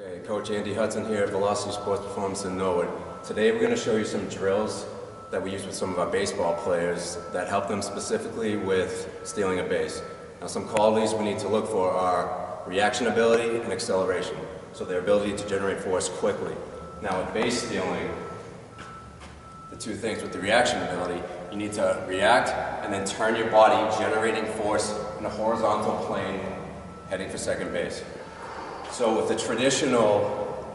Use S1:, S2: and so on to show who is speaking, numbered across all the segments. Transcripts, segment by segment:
S1: Okay, Coach Andy Hudson here at Velocity Sports Performance in Norwood. Today we're going to show you some drills that we use with some of our baseball players that help them specifically with stealing a base. Now, some qualities we need to look for are reaction ability and acceleration, so their ability to generate force quickly. Now with base stealing, the two things with the reaction ability, you need to react and then turn your body, generating force in a horizontal plane, heading for second base. So with the traditional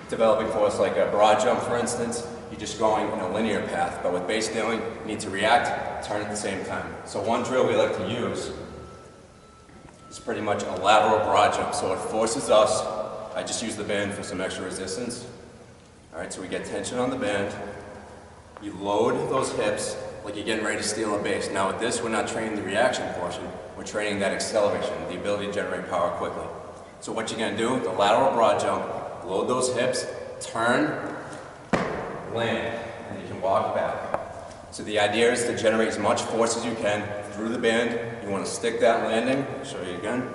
S1: developing force, like a broad jump for instance, you're just going in a linear path, but with base stealing, you need to react, turn at the same time. So one drill we like to use is pretty much a lateral broad jump. So it forces us, I just use the band for some extra resistance. All right, so we get tension on the band. You load those hips like you're getting ready to steal a base. Now with this, we're not training the reaction portion, we're training that acceleration, the ability to generate power quickly. So what you're going to do, the lateral broad jump, load those hips, turn, land, and you can walk back. So the idea is to generate as much force as you can through the band. You want to stick that landing. I'll show you again.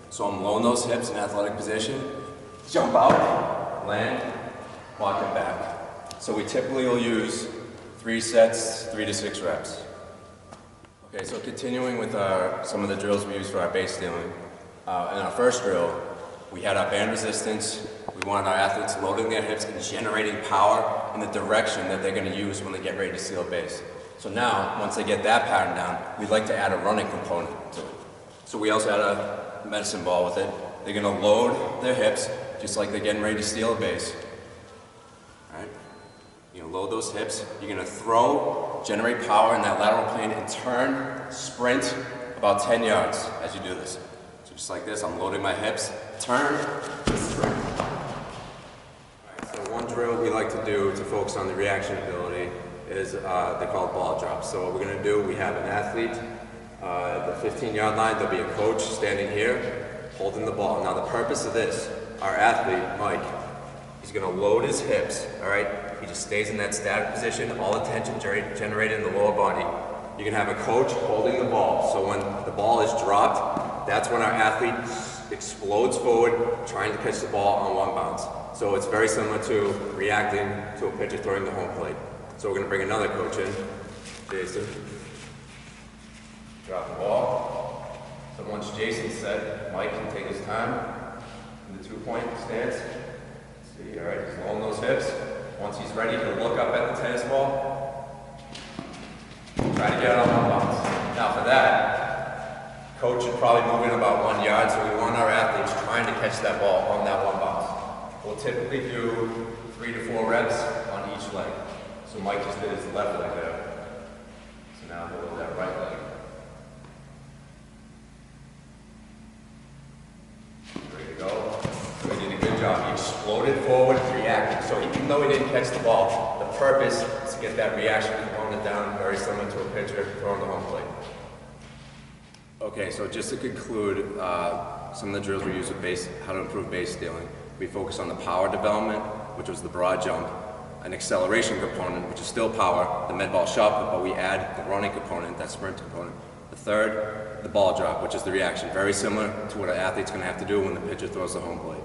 S1: So I'm loading those hips in athletic position, jump out, land, walk it back. So we typically will use 3 sets, 3 to 6 reps. Okay, so continuing with some of the drills we use for our base stealing. In our first drill, we had our band resistance. We wanted our athletes loading their hips and generating power in the direction that they're going to use when they get ready to steal a base. So now, once they get that pattern down, we'd like to add a running component to it. So we also had a medicine ball with it. They're going to load their hips just like they're getting ready to steal a base. All right? You're going to load those hips. You're going to throw, generate power in that lateral plane, and turn, sprint about 10 yards as you do this. So just like this, I'm loading my hips, turn, sprint. So one drill we like to do to focus on the reaction ability is they call it ball drops. So what we're going to do, we have an athlete at the 15-yard line. There'll be a coach standing here holding the ball. Now the purpose of this, our athlete, Mike, he's going to load his hips, all right? He just stays in that static position, all the tension generated in the lower body. You can have a coach holding the ball. So when the ball is dropped, that's when our athlete explodes forward, trying to catch the ball on one bounce. So it's very similar to reacting to a pitcher throwing the home plate. So we're going to bring another coach in, Jason. Drop the ball. So once Jason's set, Mike can take his time in the 2-point stance. See, all right, he's loading those hips. Once he's ready, he'll look up at the tennis ball, try to get it on one bounce. Now for that, coach should probably move in about 1 yard, so we want our athletes trying to catch that ball on that one bounce. We'll typically do 3 to 4 reps on each leg. So Mike just did his left leg there. So now he'll do that right leg. Ready to go. So he did a good job. He exploded forward, reacting. So even though he didn't catch the ball, the purpose is to get that reaction component down, very similar to a pitcher throwing the home plate. Okay, so just to conclude, some of the drills we use with base, how to improve base stealing. We focus on the power development, which was the broad jump, an acceleration component, which is still power, the med ball shot put, but we add the running component, that sprint component. The third, the ball drop, which is the reaction, very similar to what an athlete's going to have to do when the pitcher throws the home plate.